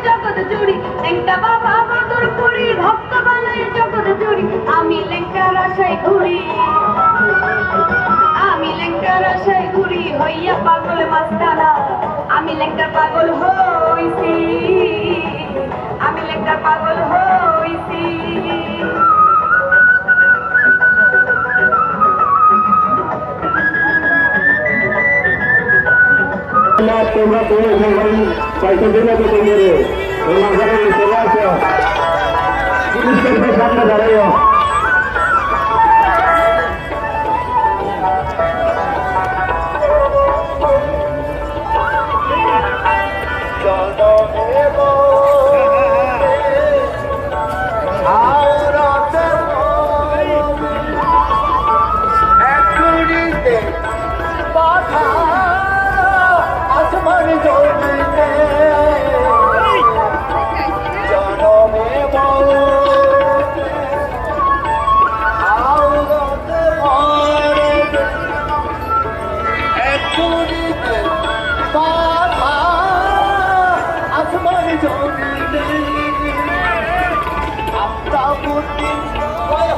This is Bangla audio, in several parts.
জগৎ জুড়ি লেঙ্কা বাবা বাদর পুরি ভক্ত বানাই জগৎ জুড়ি আমি লেঙ্কার আশায় ঘুরি আমি লেঙ্কার আশায় ঘুরি হইয়া পাগল মাস্তানা আমি লেঙ্কার পাগল হইছি আমি লেঙ্কার পাগল হইছি তোমরা পয়সা দিলে তো তোমার ঘরে চলে আসো পুলিশের সামনে দাঁড়াইও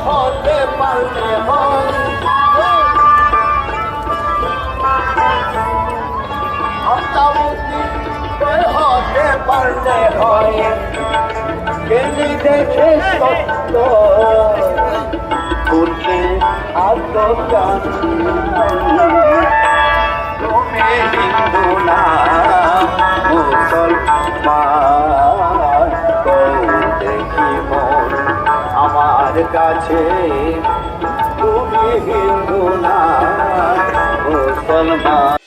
হতে পারলে হতে পারলে হয় কেনি দেখে সত্য করতে আত্মজ্ঞান তুমি হিন্দু না মুসলমান দেখি মন আমার কাছে তুমি হিন্দু না মুসলমান।